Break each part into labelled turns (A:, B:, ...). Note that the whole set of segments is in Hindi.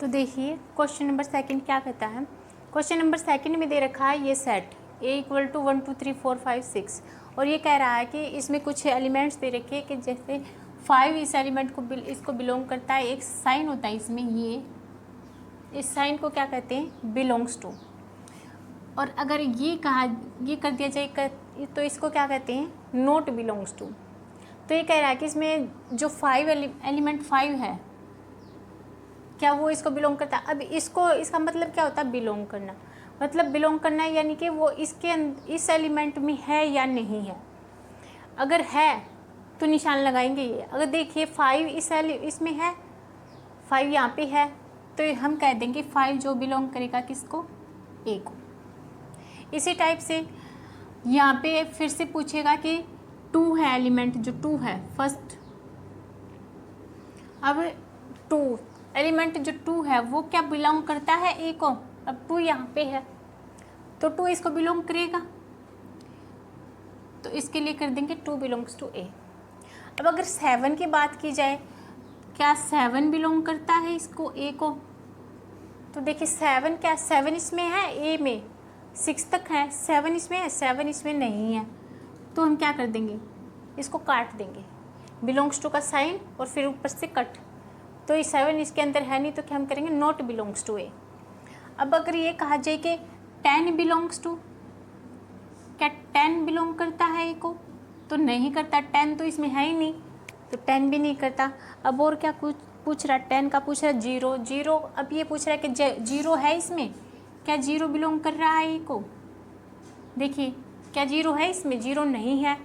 A: तो देखिए क्वेश्चन नंबर सेकंड क्या कहता है। क्वेश्चन नंबर सेकंड में दे रखा है ये सेट ए इक्वल टू 1 2 3 4 5 6 और ये कह रहा है कि इसमें कुछ एलिमेंट्स दे रखे हैं कि जैसे 5 इस एलिमेंट को इसको बिलोंग करता है। एक साइन होता है इसमें, ये इस साइन को क्या कहते हैं, बिलोंग्स टू। और अगर ये कर दिया जाए तो इसको क्या कहते हैं, नॉट बिलोंग्स टू। तो ये कह रहा है कि इसमें जो 5 एलिमेंट 5 है क्या वो इसको बिलोंग करता है। अब इसका मतलब क्या होता है, बिलोंग करना। मतलब बिलोंग करना यानी कि वो इस एलिमेंट में है या नहीं है। अगर है तो निशान लगाएंगे ये। अगर देखिए 5 इसमें है, 5 यहाँ पे है, तो हम कह देंगे 5 जो बिलोंग करेगा किसको, ए को। इसी टाइप से यहाँ पे फिर से पूछेगा कि 2 है एलिमेंट, जो 2 है फर्स्ट। अब 2 एलिमेंट जो 2 है वो क्या बिलोंग करता है, ए को। अब 2 यहाँ पे है तो 2 इसको बिलोंग करेगा, तो इसके लिए कर देंगे 2 बिलोंग्स टू ए। अब अगर 7 की बात की जाए, क्या 7 बिलोंग करता है इसको, ए को। तो देखिए 7 क्या, 7 इसमें है ए में, 6 तक है, 7 इसमें है, 7 इसमें नहीं है। तो हम क्या कर देंगे, इसको काट देंगे, बिलोंग्स टू का साइन और फिर ऊपर से कट। तो ये 7 इसके अंदर है नहीं, तो क्या हम करेंगे, नॉट बिलोंग्स टू ए। अब अगर ये कहा जाए कि 10 बिलोंग्स टू, क्या 10 बिलोंग करता है ए को, तो नहीं करता, 10 तो इसमें है ही नहीं, तो 10 भी नहीं करता। अब और क्या कुछ पूछ रहा है, 10 का पूछ रहा है, 0। अब ये पूछ रहा है कि 0 है इसमें, क्या 0 बिलोंग कर रहा है ए को। देखिए क्या 0 है इसमें, 0 नहीं है,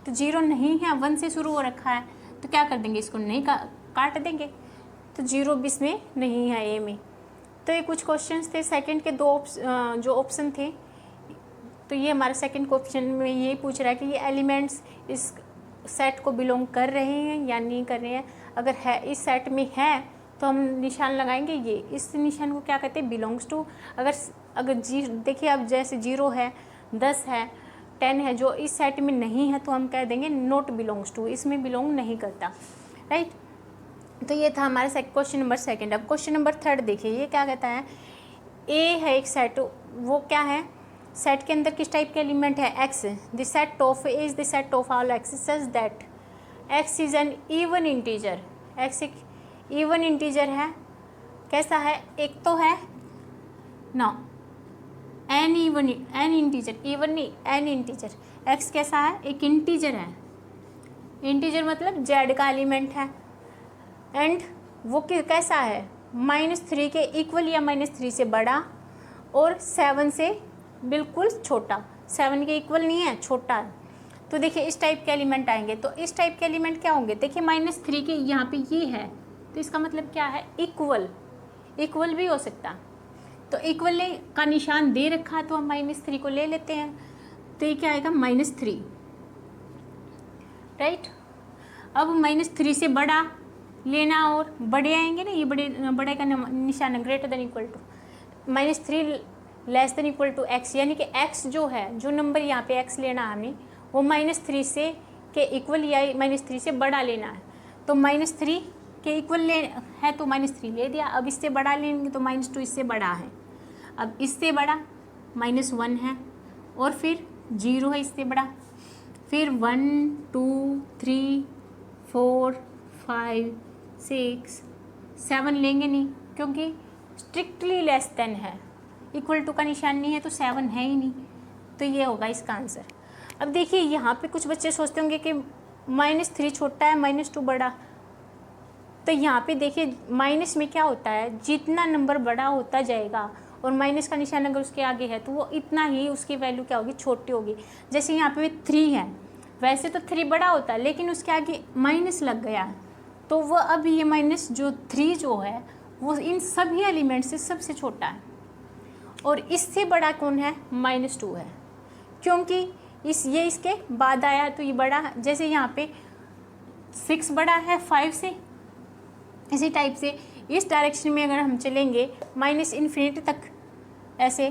A: तो 0 नहीं है, 1 से शुरू हो रखा है, तो क्या कर देंगे, इसको नहीं काट देंगे, तो 0 भी इसमें नहीं है ए में। तो ये कुछ क्वेश्चंस थे सेकंड के जो ऑप्शन थे। तो ये हमारा सेकंड क्वेश्चन में यही पूछ रहा है कि ये एलिमेंट्स इस सेट को बिलोंग कर रहे हैं या नहीं कर रहे हैं। अगर है, इस सेट में है, तो हम निशान लगाएंगे ये, इस निशान को क्या कहते हैं, बिलोंग्स टू। अगर देखिए अब जैसे 0 है, 10 है, 10 है, जो इस सेट में नहीं है, तो हम कह देंगे नॉट बिलोंग्स टू, इसमें बिलोंग नहीं करता, राइट। तो ये था हमारा क्वेश्चन नंबर सेकंड। अब क्वेश्चन नंबर थर्ड देखिए, ये क्या कहता है, ए है एक सेट, वो क्या है, सेट के अंदर किस टाइप के एलिमेंट है, x. The set of A is the set of all x such that x is N even integer. X एक इवन इंटीजर है, कैसा है, एक तो है ना एन इंटीजर, इवन नहीं एन इंटीजर। एक्स कैसा है, एक इंटीजर है, इंटीजर मतलब जेड का एलिमेंट है, एंड वो कैसा है, -3 के इक्वल या -3 से बड़ा और 7 से बिल्कुल छोटा। 7 के इक्वल नहीं है, छोटा है। तो देखिए इस टाइप के एलिमेंट आएंगे, तो इस टाइप के एलिमेंट क्या होंगे, देखिए -3 के यहाँ पे ये है, तो इसका मतलब क्या है, इक्वल भी हो सकता। तो इक्वल का निशान दे रखा है, तो हम -3 को ले लेते हैं, तो ये क्या आएगा, -3, राइट। अब -3 से बड़ा लेना और बड़े आएंगे ना, ये बड़े का निशान है greater than equal to, -3 less than equal to x, यानी कि एक्स जो है, जो नंबर यहाँ पे एक्स लेना है हमें, वो -3 से के इक्वल या -3 से बड़ा लेना है। तो -3 के इक्वल है तो -3 ले दिया। अब इससे बड़ा लेंगे तो -2 इससे बड़ा है, अब इससे बड़ा -1 है, और फिर 0 है इससे बड़ा, फिर 1 2 3 4 5 6 7 लेंगे नहीं, क्योंकि स्ट्रिक्टली लेस देन है, इक्वल टू का निशान नहीं है, तो 7 है ही नहीं, तो ये होगा इसका आंसर। अब देखिए यहाँ पे कुछ बच्चे सोचते होंगे कि -3 छोटा है, -2 बड़ा। तो यहाँ पे देखिए माइनस में क्या होता है, जितना नंबर बड़ा होता जाएगा और माइनस का निशान अगर उसके आगे है, तो वो इतना ही उसकी वैल्यू क्या होगी, छोटी होगी। जैसे यहाँ पे 3 है, वैसे तो 3 बड़ा होता है, लेकिन उसके आगे माइनस लग गया, तो वो अब ये माइनस जो 3 जो है, वो इन सभी एलिमेंट से सबसे छोटा है। और इससे बड़ा कौन है, -2 है, क्योंकि ये इसके बाद आया, तो ये बड़ा है। जैसे यहाँ पे 6 बड़ा है 5 से, इसी टाइप से इस डायरेक्शन में अगर हम चलेंगे -∞ तक ऐसे,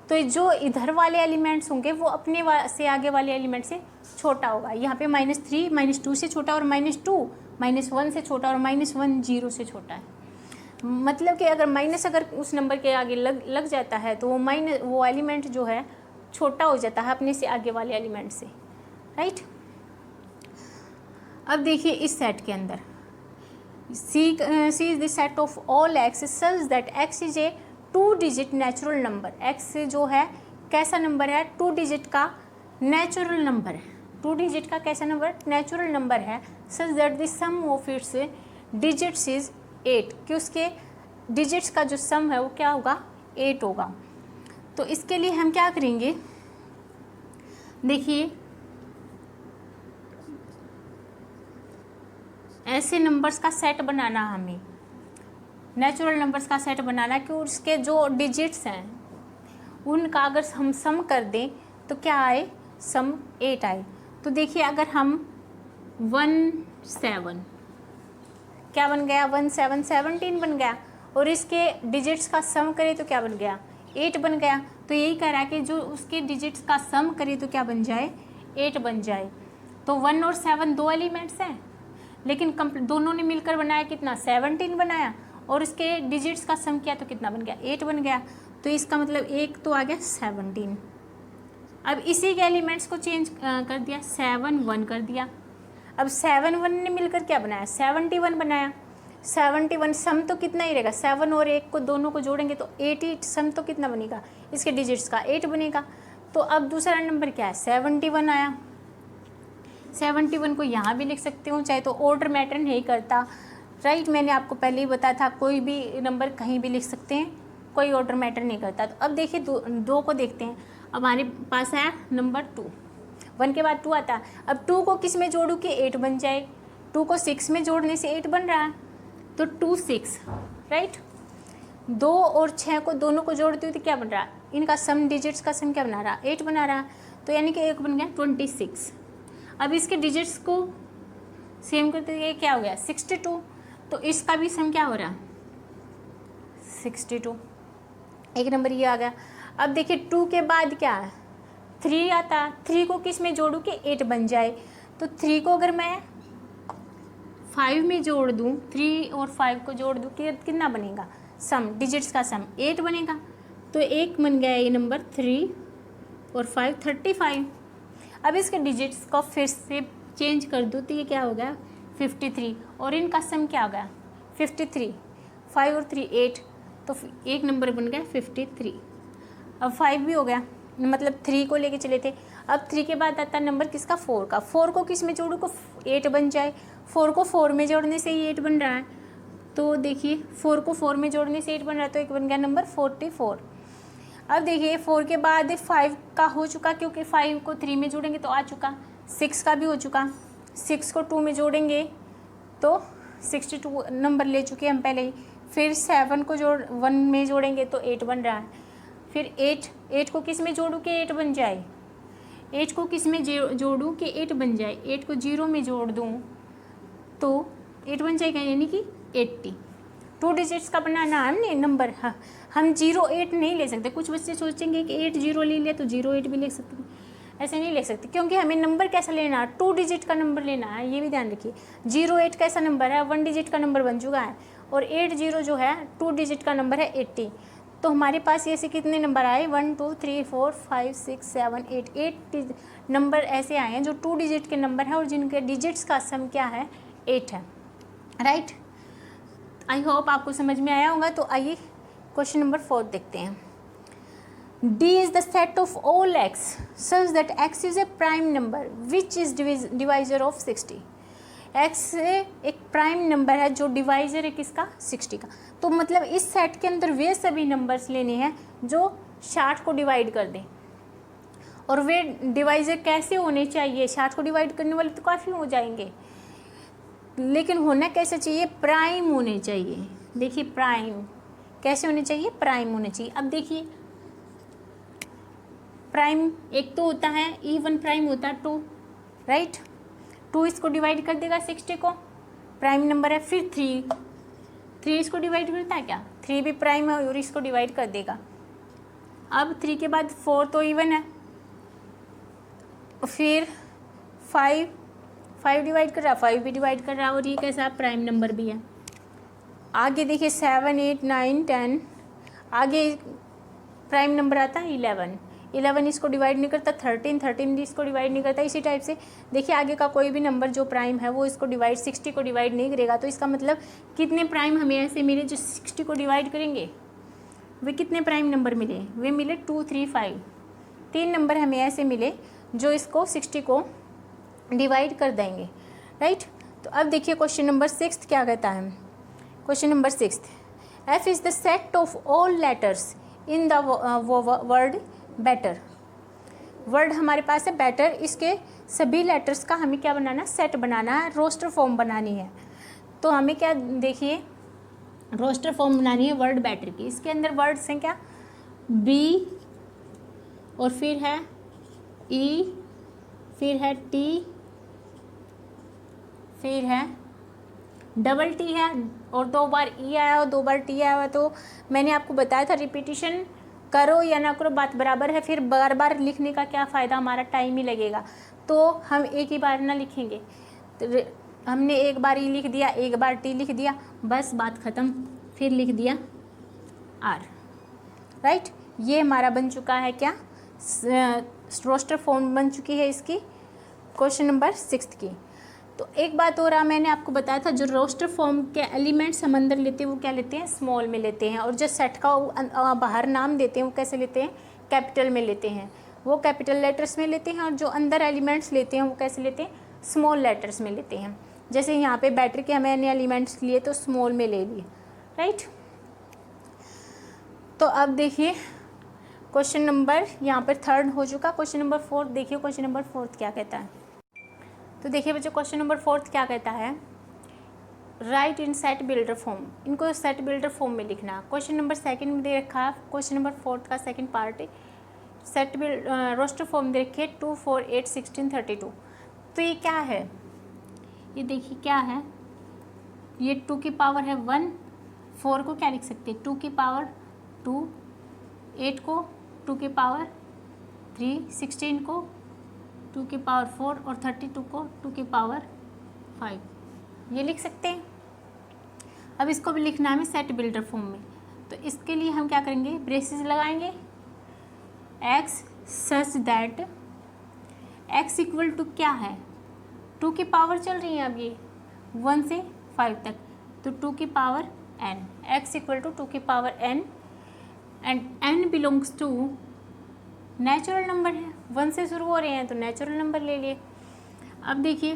A: तो जो इधर वाले एलिमेंट्स होंगे वो अपने से आगे वाले एलिमेंट से छोटा होगा। यहाँ पे -3 -2 से छोटा, और -2 -1 से छोटा, और -1 0 से छोटा है। मतलब कि अगर माइनस अगर उस नंबर के आगे लग जाता है तो वो एलिमेंट जो है छोटा हो जाता है अपने से आगे वाले एलिमेंट से, राइट। अब देखिए इस सेट के अंदर C is the set of all x such that x is A 2 digit natural number. x जो है कैसा नंबर है, 2 डिजिट का नेचुरल नंबर है, 2 डिजिट का कैसा नंबर, नेचुरल नंबर है। Such that the sum of its digits is 8, कि उसके डिजिट्स का जो सम है वो क्या होगा, 8 होगा। तो इसके लिए हम क्या करेंगे, देखिए ऐसे नंबर्स का सेट बनाना, हमें नेचुरल नंबर्स का सेट बनाना कि उसके जो डिजिट्स हैं उनका अगर हम सम कर दें तो क्या आए, सम 8 आए। तो देखिए अगर हम 17 क्या बन गया, 17 17 बन गया, और इसके डिजिट्स का सम करें तो क्या बन गया, 8 बन गया। तो यही कह रहा है कि जो उसके डिजिट्स का सम करें तो क्या बन जाए, 8 बन जाए। तो 1 और 7 दो एलिमेंट्स हैं, लेकिन दोनों ने मिलकर बनाया कितना, 17 बनाया, और इसके डिजिट्स का सम किया तो कितना बन गया, 8 बन गया। तो इसका मतलब एक तो आ गया 17। अब इसी के एलिमेंट्स को चेंज कर दिया, 7 1 कर दिया। अब 7 1 ने मिलकर क्या बनाया, 71 बनाया। 71 सम तो कितना ही रहेगा, 7 और 1 को दोनों को जोड़ेंगे तो 8 सम तो कितना बनेगा, इसके डिजिट्स का 8 बनेगा। तो अब दूसरा नंबर क्या है, 71 आया। 71 को यहाँ भी लिख सकते हो, चाहे तो ऑर्डर मैटर नहीं करता, राइट। मैंने आपको पहले ही बताया था कोई भी नंबर कहीं भी लिख सकते हैं, कोई ऑर्डर मैटर नहीं करता। तो अब देखिए दो को देखते हैं। अब हमारे पास है नंबर 2, 1 के बाद 2 आता है। अब 2 को किस में जोड़ूँ कि 8 बन जाए, 2 को 6 में जोड़ने से 8 बन रहा है, तो 2 6, राइट। 2 और 6 को दोनों को जोड़ती हूँ तो क्या बन रहा है, इनका सम डिजिट्स का सम क्या बना रहा है, 8 बना रहा है। तो यानी कि एक बन गया 26। अब इसके डिजिट्स को सेम करते हुए क्या हो गया, 62। तो इसका भी सम क्या हो रहा है, 62। एक नंबर ये आ गया। अब देखिए 2 के बाद क्या है, 3 आता है। 3 को किस में जोड़ूँ कि 8 बन जाए। तो 3 को अगर मैं 5 में जोड़ दूँ, 3 और 5 को जोड़ दूँ कि कितना बनेगा, सम डिजिट्स का सम 8 बनेगा। तो एक बन गया ये नंबर 3 और 5 35। अब इसके डिजिट्स को फिर से चेंज कर दूँ तो ये क्या हो गया, 53, और इनका सम क्या हो गया, 53। 5 और 3 8, तो एक नंबर बन गया 53। अब 5 भी हो गया, मतलब 3 को लेके चले थे। अब 3 के बाद आता नंबर किसका, 4 का। 4 को किस में जोड़ूँ को 8 बन जाए, 4 को 4 में जोड़ने से ही 8 बन रहा है। तो देखिए 4 को 4 में जोड़ने से 8 बन रहा है, तो एक बन गया नंबर 44। अब देखिए 4 के बाद 5 का हो चुका, क्योंकि 5 को 3 में जोड़ेंगे तो आ चुका। 6 का भी हो चुका, 6 को 2 में जोड़ेंगे तो 62 नंबर ले चुके हम पहले ही। फिर 7 को 1 में जोड़ेंगे तो 8 बन रहा है। फिर 8 को किस में जोड़ूँ कि 8 बन जाए, 8 को किस में जोड़ूँ कि 8 बन जाए, 8 को 0 में जोड़ दूँ तो 8 बन जाएगा, यानी कि 80। 2 डिजिट्स का बनाना हमने नंबर। हाँ, हम 08 नहीं ले सकते। कुछ बच्चे सोचेंगे कि 80 ले लिया तो 08 भी ले सकते हैं, ऐसे नहीं ले सकते, क्योंकि हमें नंबर कैसा लेना है, 2 डिजिट का नंबर लेना है, ये भी ध्यान रखिए। 08 कैसा नंबर है, 1 डिजिट का नंबर बन चुका है, और 80 जो है 2 डिजिट का नंबर है 80। तो हमारे पास ऐसे कितने नंबर आए, 1 2 3 4 5 6 7 8 8 नंबर ऐसे आए हैं जो 2 डिजिट के नंबर हैं और जिनके डिजिट्स का सम क्या है, 8 है, राइट। आई होप आपको समझ में आया होगा। तो आइए क्वेश्चन नंबर 4 देखते हैं। D is the set of all x such that x is a prime number which is divisor of 60। x एक प्राइम नंबर है जो डिवाइजर है किसका, 60 का। तो मतलब इस सेट के अंदर वे सभी नंबर्स लेने हैं जो 60 को डिवाइड कर दें, और वे डिवाइजर कैसे होने चाहिए, 60 को डिवाइड करने वाले तो काफ़ी हो जाएंगे, लेकिन होना कैसे चाहिए, प्राइम होने चाहिए। देखिए प्राइम कैसे होने चाहिए, प्राइम होने चाहिए। अब देखिए प्राइम एक तो होता है इवन प्राइम होता है 2, राइट। 2 इसको डिवाइड कर देगा 60 को, प्राइम नंबर है। फिर 3 इसको डिवाइड करता है क्या, 3 भी प्राइम है और इसको डिवाइड कर देगा। अब 3 के बाद 4 तो इवन है, फिर 5 डिवाइड कर रहा है, 5 भी डिवाइड कर रहा है, और ये कैसा प्राइम नंबर भी है। आगे देखिए 7, 8, 9, 10, आगे प्राइम नंबर आता है 11, 11 इसको डिवाइड नहीं करता, 13, 13 इसको डिवाइड नहीं करता। इसी टाइप से देखिए आगे का कोई भी नंबर जो प्राइम है वो इसको डिवाइड 60 को डिवाइड नहीं करेगा। तो इसका मतलब कितने प्राइम हमें ऐसे मिले जो 60 को डिवाइड करेंगे? वे कितने प्राइम नंबर मिले? वे मिले 2, 3, 5। 3 नंबर हमें ऐसे मिले जो इसको 60 को डिवाइड कर देंगे, राइट। तो अब देखिए क्वेश्चन नंबर 6 क्या कहता है। Question number 6, F is the set of all letters in the word better. Word हमारे पास है बेटर, इसके सभी लेटर्स का हमें क्या बनाना, सेट बनाना है, रोस्टर फॉर्म बनानी है। तो हमें क्या देखिए रोस्टर फॉर्म बनानी है वर्ड बेटर की। इसके अंदर वर्ड्स हैं क्या, बी और फिर है ई, फिर है टी, फिर है डबल टी है और 2 बार ई आया और 2 बार टी आया हुआ। तो मैंने आपको बताया था रिपीटिशन करो या ना करो बात बराबर है, फिर बार बार लिखने का क्या फ़ायदा, हमारा टाइम ही लगेगा। तो हम एक ही बार ना लिखेंगे, तो हमने एक बार ई लिख दिया, एक बार टी लिख दिया, बस बात ख़त्म, फिर लिख दिया आर, राइट। ये हमारा बन चुका है क्या, रोस्टर फॉर्म बन चुकी है इसकी क्वेश्चन नंबर 6 की। तो एक बात और मैंने आपको बताया था, जो रोस्टर फॉर्म के एलिमेंट्स हम अंदर लेते हैं वो क्या लेते हैं, स्मॉल में लेते हैं, और जो सेट का बाहर नाम देते हैं वो कैसे लेते हैं, कैपिटल में लेते हैं, वो कैपिटल लेटर्स में लेते हैं, और जो अंदर एलिमेंट्स लेते हैं वो कैसे लेते हैं, स्मॉल लेटर्स में लेते हैं। जैसे यहाँ पे बैटर के मैंने एलिमेंट्स लिए तो स्मॉल में ले लिए, राइट। तो अब देखिए क्वेश्चन नंबर यहाँ पर 3 हो चुका। क्वेश्चन नंबर 4 देखिए, क्वेश्चन नंबर 4 क्या कहता है। तो देखिए बच्चों क्वेश्चन नंबर 4 क्या कहता है, राइट इन सेट बिल्डर फॉर्म। इनको सेट बिल्डर फॉर्म में लिखना। क्वेश्चन नंबर 2 में दे रखा है, क्वेश्चन नंबर 4 का सेकंड पार्ट है, सेट रोस्टर फॉर्म दे रखे 2, 4, 8, 16, 32। तो ये क्या है, ये देखिए क्या है, ये 2 की पावर है 1, 4 को क्या लिख सकते हैं 2 की पावर 2, 8 को 2 की पावर 3, 16 को 2 की पावर 4 और 32 को 2 की पावर 5, ये लिख सकते हैं। अब इसको भी लिखना है हमें सेट बिल्डर फॉर्म में। तो इसके लिए हम क्या करेंगे, ब्रेसेस लगाएंगे, x such that x equal to क्या है, 2 की पावर चल रही है अब ये 1 से 5 तक, तो 2 की power n, x equal to 2 की power n and n belongs to natural number है, 1 से शुरू हो रहे हैं तो नेचुरल नंबर ले लिए। अब देखिए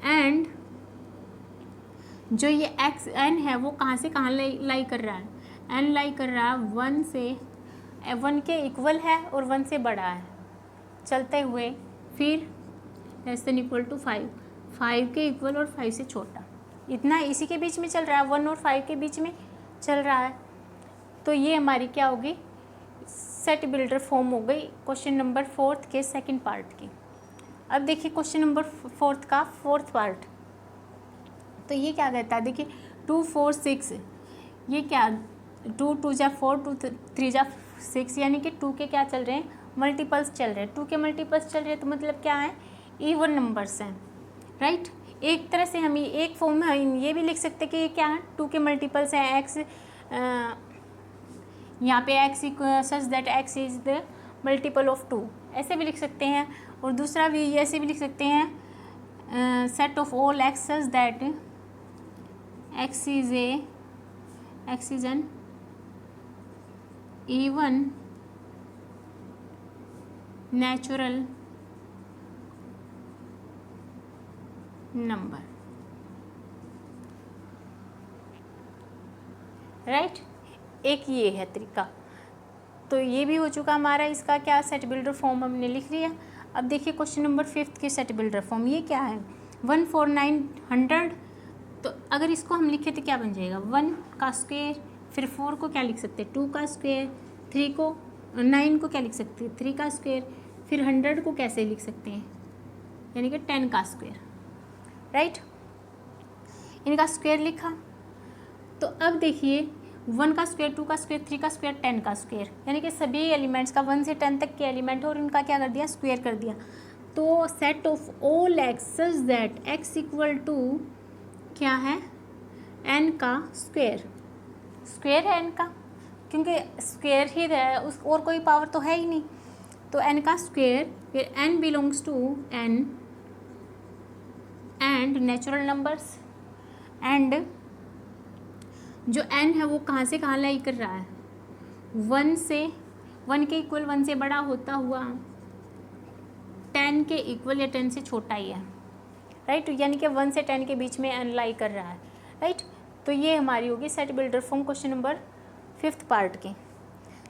A: एंड जो ये एक्स एन है वो कहाँ से कहाँ लाई कर रहा है, एन लाई कर रहा है 1 से 1 के इक्वल है और 1 से बड़ा है चलते हुए, फिर लेस देन इक्वल टू 5, 5 के इक्वल और 5 से छोटा, इतना इसी के बीच में चल रहा है, 1 और 5 के बीच में चल रहा है। तो ये हमारी क्या होगी, सेट बिल्डर फॉर्म हो गई क्वेश्चन नंबर 4 के सेकंड पार्ट की। अब देखिए क्वेश्चन नंबर 4 का 4th पार्ट। तो ये क्या कहता है, देखिए 2, 4, 6, ये क्या 2, 2 जा 4, 2, 3 जा 6, यानी कि 2 के क्या चल रहे हैं, मल्टीपल्स चल रहे हैं, 2 के मल्टीपल्स चल रहे हैं, तो मतलब क्या है, इवन नंबर्स हैं, राइट। एक तरह से हम एक फॉर्म में हम ये भी लिख सकते हैं कि ये क्या है, 2 के मल्टीपल्स हैं, एक्स यहाँ पे x such that x is the multiple of 2, ऐसे भी लिख सकते हैं। और दूसरा भी ऐसे भी लिख सकते हैं, set of all x such that x is N even natural number, right. एक ये है तरीका। तो ये भी हो चुका हमारा, इसका क्या सेट बिल्डर फॉर्म हमने लिख लिया। अब देखिए क्वेश्चन नंबर 5 की सेट बिल्डर फॉर्म, ये क्या है, 1, 4, 9, 100। तो अगर इसको हम लिखे तो क्या बन जाएगा, 1 का स्क्वायर, फिर 4 को क्या लिख सकते हैं 2 का स्क्वायर, 3 को 9 को क्या लिख सकते हैं 3 का स्क्वायर, फिर 100 को कैसे लिख सकते हैं, यानी कि 10 का स्क्वायर, राइट। इनका स्क्वायर लिखा। तो अब देखिए 1 का स्क्वायर, 2 का स्क्वायर, 3 का स्क्वायर, 10 का स्क्वायर, यानी कि सभी एलिमेंट्स का 1 से 10 तक के एलिमेंट और इनका क्या कर दिया, स्क्वायर कर दिया। तो set of all x such that x equal to क्या है, n का स्क्वायर, स्क्वायर है n का, क्योंकि स्क्वायर ही है, उस और कोई पावर तो है ही नहीं, तो n का स्क्वायर, फिर n belongs to n and natural numbers, and जो n है वो कहाँ से कहाँ लाई कर रहा है, 1 से, 1 के इक्वल, 1 से बड़ा होता हुआ 10 के इक्वल या 10 से छोटा ही है, राइट, यानी कि 1 से 10 के बीच में n लाई कर रहा है, राइट। तो ये हमारी होगी set builder form question number 5th part की।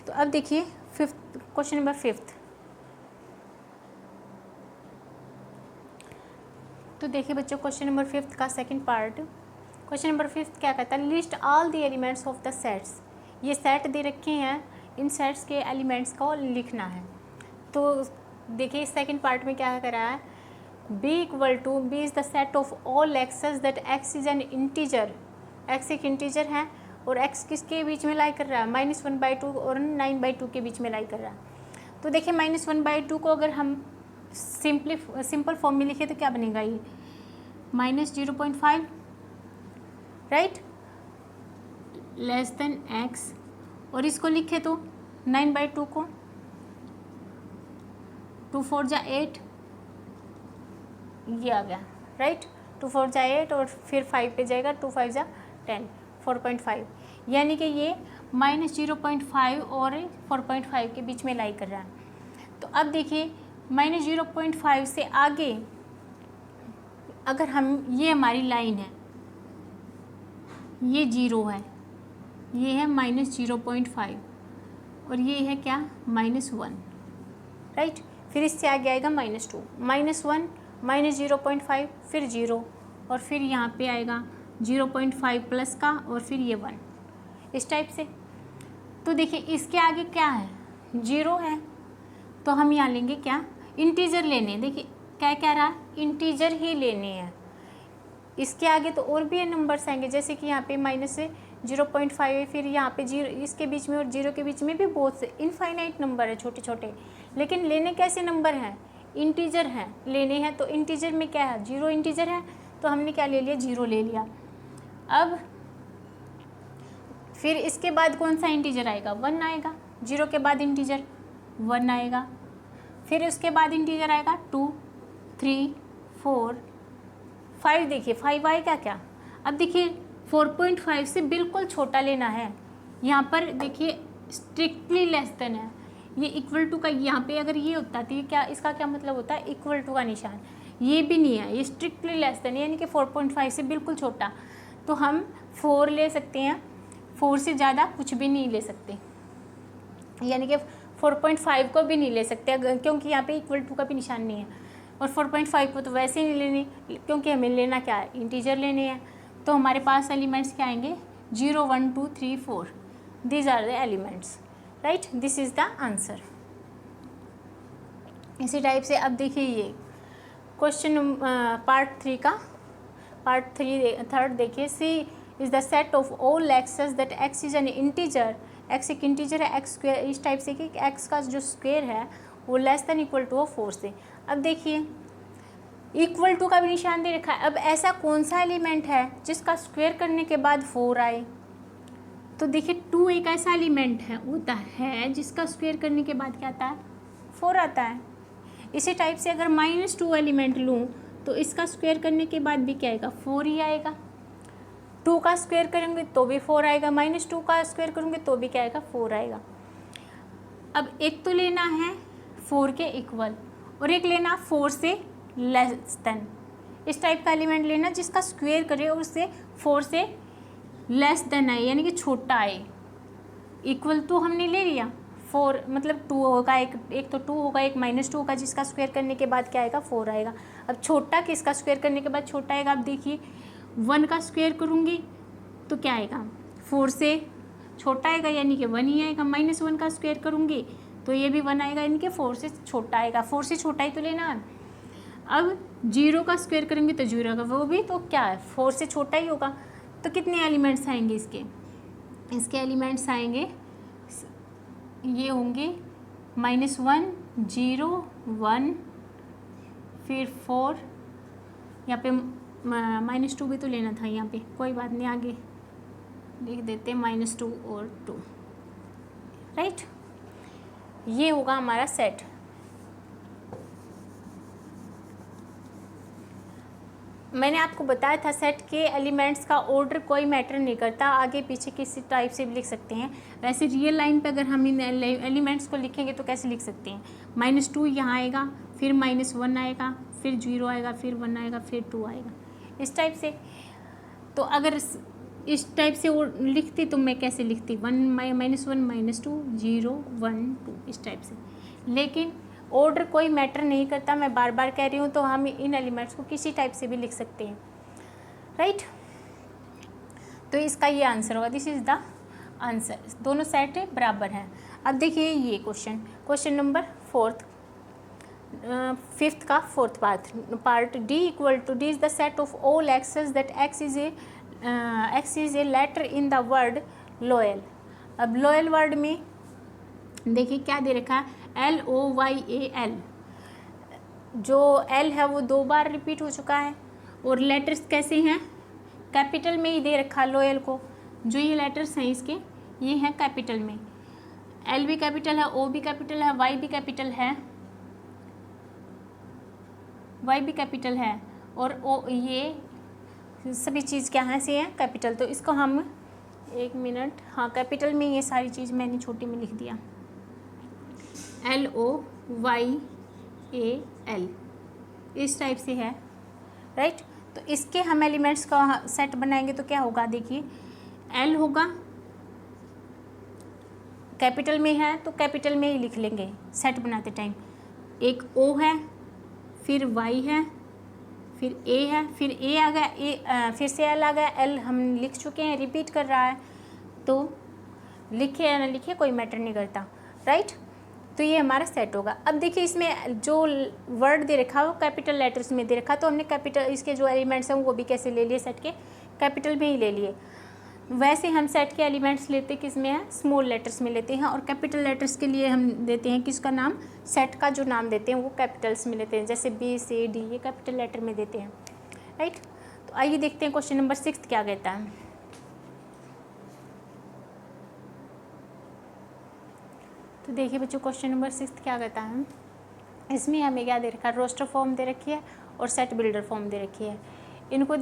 A: तो अब देखिए क्वेश्चन नंबर 5th। तो देखिए बच्चों क्वेश्चन नंबर 5th का second part. Question number 5th क्या कहता है, list all the elements of the sets. ये सेट दे रखे हैं, इन सेट्स के एलिमेंट्स को लिखना है। तो देखिए इस सेकंड पार्ट में क्या करा है, b equal to, b is the set of all x's that x is an integer, x एक इंटीजर है और एक्स किसके बीच में लाई कर रहा है, -1/2 और 9/2 के बीच में लाई कर रहा है। तो देखिए -1/2 को अगर हम सिंपल फॉर्म में लिखे तो क्या बनेगा, ये -0.5, राइट, लेस देन एक्स, और इसको लिखे तो 9/2 को 2 4 जा 8, ये आ गया, राइट, 2 4 जा 8 और फिर 5 पे जाएगा, 2 5 जा 10, 4.5, यानी कि ये -0.5 और 4.5 के बीच में लाई कर रहा है। तो अब देखिए -0.5 से आगे अगर हम, ये हमारी लाइन है, ये 0 है, ये है -0.5 और ये है क्या, -1, राइट। फिर इससे आगे आएगा -2, -1, -0.5, फिर 0 और फिर यहाँ पे आएगा 0.5 प्लस का और फिर ये 1, इस टाइप से। तो देखिए इसके आगे क्या है, 0 है, तो हम यहाँ लेंगे क्या, इंटीजर लेने। देखिए क्या कह रहा है, इंटीजर ही लेने हैं। इसके आगे तो और भी नंबर्स आएंगे, जैसे कि यहाँ पे -0.5 है, फिर यहाँ पे 0, इसके बीच में और 0 के बीच में भी बहुत से इनफाइनाइट नंबर है, छोटे छोटे, लेकिन लेने कैसे नंबर हैं, इंटीजर हैं, लेने हैं। तो इंटीजर में क्या है, 0 इंटीजर है, तो हमने क्या ले लिया, 0 ले लिया। अब फिर इसके बाद कौन सा इंटीजर आएगा, 1 आएगा, 0 के बाद इंटीजर 1 आएगा, फिर उसके बाद इंटीजर आएगा 2 3 4 5, देखिए 5 आएगा क्या। अब देखिए 4.5 से बिल्कुल छोटा लेना है, यहाँ पर देखिए स्ट्रिक्टली लेस देन है, ये इक्वल टू का, यहाँ पे अगर ये होता तो ये क्या, इसका क्या मतलब होता है, इक्वल टू का निशान, ये भी नहीं है, ये स्ट्रिक्टली लेस देन, यानी कि 4.5 से बिल्कुल छोटा। तो हम 4 ले सकते हैं, 4 से ज़्यादा कुछ भी नहीं ले सकते, यानी कि 4.5 को भी नहीं ले सकते, क्योंकि यहाँ पे इक्वल टू का भी निशान नहीं है, और 4.5 को तो वैसे ही नहीं लेनी, क्योंकि हमें लेना क्या है, इंटीजर लेने हैं। तो हमारे पास एलिमेंट्स क्या आएंगे, 0 1 2 3 4, these are the elements, right, this is the answer. इसी टाइप से अब देखिए ये क्वेश्चन पार्ट 3 का, पार्ट 3 देखिए, C is the set of all x's that x is an integer, x एक इंटीजर है, एक्स स्क्वायर, इस टाइप से कि एक्स का जो स्क्वायर है वो लेस देन इक्वल टू 4 से। अब देखिए इक्वल टू का भी निशान दे रखा है। अब ऐसा कौन सा एलिमेंट है जिसका स्क्वायर करने के बाद 4 आए, तो देखिए 2 एक ऐसा एलिमेंट है होता है जिसका स्क्वायर करने के बाद क्या आता है, 4 आता है। इसी टाइप से अगर -2 एलिमेंट लूँ तो इसका स्क्वायर करने के बाद भी क्या आएगा, 4 ही आएगा। 2 का स्क्वायर करेंगे तो भी 4 आएगा, -2 का स्क्वायर करूँगे तो भी क्या आएगा, 4 आएगा। अब एक तो लेना है 4 के इक्वल और एक लेना 4 से लेस देन, इस टाइप का एलिमेंट लेना जिसका स्क्वायर करे और उससे 4 से लेस देन आए, यानी कि छोटा आए। इक्वल टू हमने ले लिया, 4 मतलब 2 होगा, एक तो 2 होगा, एक -2 होगा, जिसका स्क्वायर करने के बाद क्या आएगा, 4 आएगा। अब छोटा किसका स्क्वायर करने के बाद छोटा आएगा, अब देखिए 1 का स्क्वायर करूँगी तो क्या आएगा, 4 से छोटा आएगा, यानी कि 1 ही आएगा। -1 का स्क्वायर करूँगी तो ये भी 1 आएगा, यानी कि 4 से छोटा आएगा। 4 से छोटा ही तो लेना। अब 0 का स्क्वायर करेंगे तो 0 का, वो भी तो क्या है, 4 से छोटा ही होगा। तो कितने एलिमेंट्स आएंगे इसके एलिमेंट्स आएंगे, ये होंगे -1 0 1 फिर 4, यहाँ पे -2 भी तो लेना था यहाँ पे, कोई बात नहीं, आगे लिख देते -2 और 2, राइट। ये होगा हमारा सेट। मैंने आपको बताया था सेट के एलिमेंट्स का ऑर्डर कोई मैटर नहीं करता, आगे पीछे किसी टाइप से भी लिख सकते हैं। वैसे रियल लाइन पे अगर हम इन एलिमेंट्स को लिखेंगे तो कैसे लिख सकते हैं, -2 यहाँ आएगा, फिर -1 आएगा, फिर 0 आएगा, फिर 1 आएगा, फिर 2 आएगा, इस टाइप से। तो अगर इस टाइप से वो लिखती तो मैं कैसे लिखती, -1 -2 0 1 2 इस टाइप से। लेकिन ऑर्डर कोई मैटर नहीं करता, मैं बार बार कह रही हूँ, तो हम इन एलिमेंट्स को किसी टाइप से भी लिख सकते हैं, राइट। तो इसका ये आंसर होगा, दिस इज़ द आंसर। दोनों सेट बराबर हैं। अब देखिए ये क्वेश्चन नंबर 5th का 4th part, D is the set of all x's that X is a letter in the word loyal. अब लॉयल वर्ड में देखिए क्या दे रखा है, LOYAL। जो L है वो 2 बार रिपीट हो चुका है, और लेटर्स कैसे हैं, कैपिटल में ही दे रखा है लॉयल को। जो ये लेटर्स हैं इसके, ये हैं कैपिटल में, L भी कैपिटल है, O भी कैपिटल है, Y भी कैपिटल है, Y भी कैपिटल है, और O, ये सभी चीज़ क्या है से हैं कैपिटल। तो इसको हम 1 मिनट, हाँ कैपिटल में ये सारी चीज़ मैंने छोटी में लिख दिया, LOYAL इस टाइप से है, राइट। तो इसके हम एलिमेंट्स का सेट बनाएंगे तो क्या होगा, देखिए L होगा, कैपिटल में है तो कैपिटल में ही लिख लेंगे सेट बनाते टाइम। एक O है, फिर Y है, फिर A है, फिर A आ गया, फिर से L आ गया, L हम लिख चुके हैं, रिपीट कर रहा है, तो लिखे या ना लिखे कोई मैटर नहीं करता, राइट। तो ये हमारा सेट होगा। अब देखिए इसमें जो वर्ड दे रखा है वो कैपिटल लेटर्स में दे रखा, तो हमने कैपिटल, इसके जो एलिमेंट्स हैं वो भी कैसे ले लिए, सेट के कैपिटल में ही ले लिए। वैसे हम सेट के एलिमेंट्स लेते किस में हैं, स्मॉल लेटर्स में लेते हैं, और कैपिटल लेटर्स के लिए हम देते हैं किसका नाम, सेट का जो नाम देते हैं वो कैपिटल्स में लेते हैं, जैसे B C D ये कैपिटल लेटर में देते हैं, राइट। तो आइए देखते हैं क्वेश्चन नंबर 6 क्या कहता है। तो देखिए बच्चों क्वेश्चन नंबर 6 क्या कहता है, इसमें हमें क्या दे रखा है, रोस्टर फॉर्म दे रखी है और सेट बिल्डर फॉर्म दे रखी है। इनको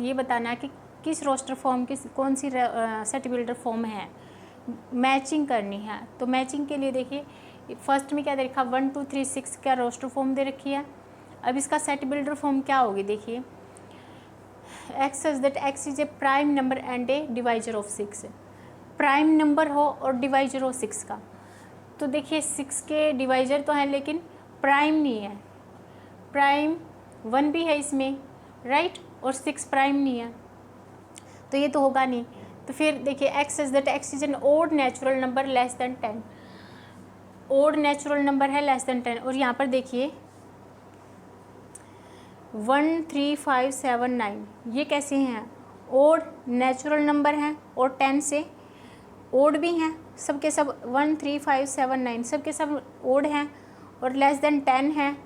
A: ये बताना है कि किस रोस्टर फॉर्म की कौन सी सेट बिल्डर फॉर्म है, मैचिंग करनी है। तो मैचिंग के लिए देखिए फर्स्ट में क्या दे रखा, 1 2 3 6 का रोस्टर फॉर्म दे रखी है। अब इसका सेट बिल्डर फॉर्म क्या होगी, देखिए X such that X is A prime number and A divisor of 6, prime number हो और डिवाइजर हो 6 का। तो देखिए 6 के डिवाइजर तो हैं लेकिन प्राइम नहीं है, प्राइम 1 भी है इसमें, राइट, और 6 प्राइम नहीं है, तो ये तो होगा नहीं। तो फिर देखिए X such that X is an odd natural number less than 10, odd natural number है लेस देन 10, और यहाँ पर देखिए 1 3 5 7 9 ये कैसे हैं, ओड नेचुरल नंबर हैं और 10 से ओड भी हैं, सब के सब 1 3 5 7 9 सब के सब ओड हैं, और लेस देन 10 हैं,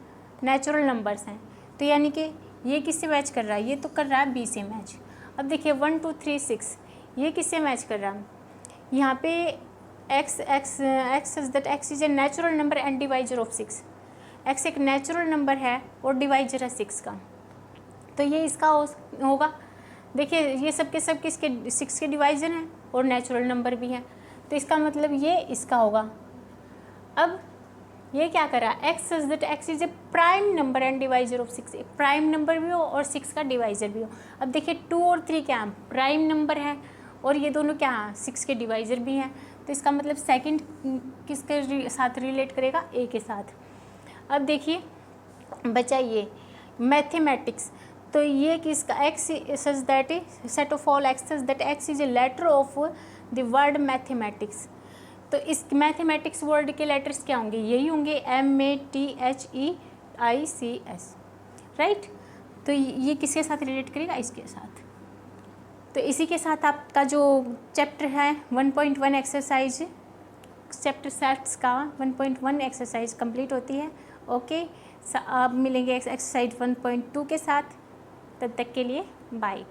A: नेचुरल नंबर्स हैं। तो यानी कि ये किससे मैच कर रहा है, ये तो कर रहा है B से मैच। अब देखिए 1 2 3 6 ये किससे मैच कर रहा है, यहाँ पे X such that X is a natural number and divisor of 6, X एक नेचुरल नंबर है और डिवाइजर है 6 का, तो ये इसका होगा। देखिए ये सब के सब किसके, 6 के डिवाइजर हैं और नेचुरल नंबर भी हैं, तो इसका मतलब ये इसका होगा। अब ये क्या कर रहा है, X such that X is A prime number and divisor of 6, एक प्राइम नंबर भी हो और 6 का डिवाइजर भी हो। अब देखिए 2 और 3 क्या हैं, प्राइम नंबर है और ये दोनों क्या हैं, 6 के डिवाइजर भी हैं, तो इसका मतलब सेकंड किसके साथ रिलेट करेगा, A के साथ। अब देखिए बचा ये मैथमेटिक्स, तो ये किसका, X such that set of all X such that X is a letter of the word mathematics. तो इस मैथमेटिक्स वर्ड के लेटर्स क्या होंगे, यही होंगे MATHEICS, राइट। तो ये किसके साथ रिलेट करेगा, इसके साथ। तो इसी के साथ आपका जो चैप्टर है 1.1 एक्सरसाइज, चैप्टर सेट्स का 1.1 एक्सरसाइज कंप्लीट होती है। ओके, अब मिलेंगे एक्सरसाइज 1.2 के साथ। तब तक के लिए बाय।